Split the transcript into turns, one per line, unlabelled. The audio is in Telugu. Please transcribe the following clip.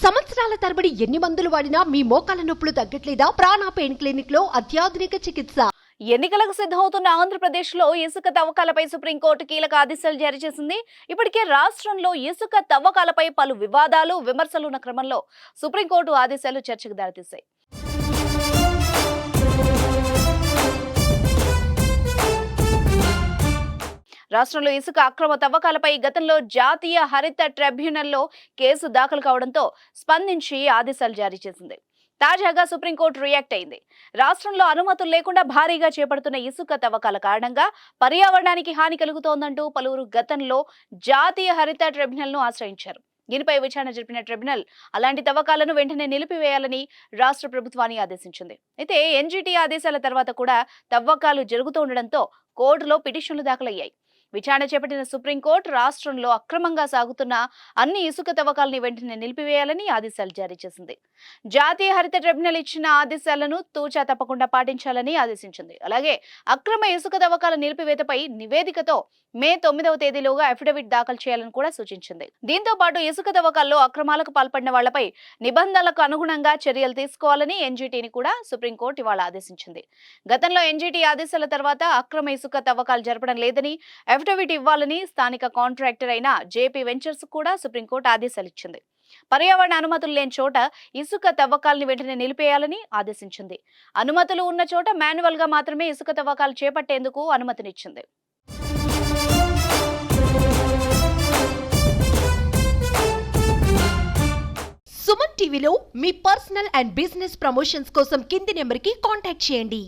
సంవత్సరాల తరబడి ఎన్ని మందులు వాడినా మీ మోకాల నొప్పులు తగ్గట్లేదా? ప్రాణ పెయిన్ క్లినిక్ లో అత్యాధునిక చికిత్స.
ఎన్నికలకు సిద్ధమవుతున్న ఆంధ్రప్రదేశ్లో ఇసుక తవ్వకాలపై సుప్రీంకోర్టు కీలక ఆదేశాలు జారీ చేసింది. ఇప్పటికే రాష్ట్రంలో ఇసుక తవ్వకాలపై పలు వివాదాలు, విమర్శలు ఉన్న క్రమంలో సుప్రీంకోర్టు ఆదేశాలు చర్చకు దారితీశాయి. రాష్ట్రంలో ఇసుక అక్రమ తవ్వకాలపై గతంలో జాతీయ హరిత ట్రిబ్యునల్లో కేసు దాఖలు కావడంతో స్పందించి ఆదేశాలు జారీ చేసింది. తాజాగా సుప్రీంకోర్టు రియాక్ట్ అయింది. రాష్ట్రంలో అనుమతులు లేకుండా భారీగా చేపడుతున్న ఇసుక తవ్వకాల కారణంగా పర్యావరణానికి హాని కలుగుతోందంటూ పలువురు గతంలో జాతీయ హరిత ట్రిబ్యునల్ను ఆశ్రయించారు. దీనిపై విచారణ జరిపిన ట్రిబ్యునల్ అలాంటి తవ్వకాలను వెంటనే నిలిపివేయాలని రాష్ట్ర ప్రభుత్వాన్ని ఆదేశించింది. అయితే ఎన్జీటీ ఆదేశాల తర్వాత కూడా తవ్వకాలు జరుగుతుండటంతో కోర్టులో పిటిషన్లు దాఖలయ్యాయి. విచారణ చేపట్టిన సుప్రీంకోర్టు రాష్ట్రంలో అక్రమంగా సాగుతున్న అన్ని ఇసుక తవ్వకాలని వెంటనే నిలిపివేయాలని ఆదేశాలు జారీ చేసింది. జాతీయ హరిత ట్రిబ్యునల్ ఇచ్చిన ఆదేశాలను తూచా తప్పకుండా పాటించాలని ఆదేశించింది. అలాగే అక్రమ ఇసుక తవ్వకాల నిలిపివేతపై నివేదికతో మే 9వ తేదీలోగా అఫిడవిట్ దాఖలు చేయాలని కూడా సూచించింది. దీంతో పాటు ఇసుక తవ్వకాల్లో అక్రమాలకు పాల్పడిన వాళ్లపై నిబంధనలకు అనుగుణంగా చర్యలు తీసుకోవాలని ఎన్జీటీని కూడా సుప్రీంకోర్టు ఇవాళ ఆదేశించింది. గతంలో ఎన్జీటీ ఆదేశాల తర్వాత అక్రమ ఇసుక తవ్వకాలు జరపడం లేదని అఫిడవిట్ ఇవ్వాలని స్థానిక కాంట్రాక్టర్ అయిన జేపీ వెంచర్స్ కూడా సుప్రీంకోర్టు ఆదేశాలు ఇచ్చింది. పర్యావరణ అనుమతులు లేని చోట ఇసుక తవ్వకాలను వెంటనే నిలిపేయాలని ఆదేశించింది. అనుమతులు ఉన్న చోట మాన్యువల్ గా మాత్రమే ఇసుక తవ్వకాలు చేపట్టేందుకు అనుమతినిచ్చింది.
సుమన్ టీవీలో మీ పర్సనల్ అండ్ బిజినెస్ ప్రమోషన్స్ కోసం కింది నెంబర్కి కాంటాక్ట్ చేయండి.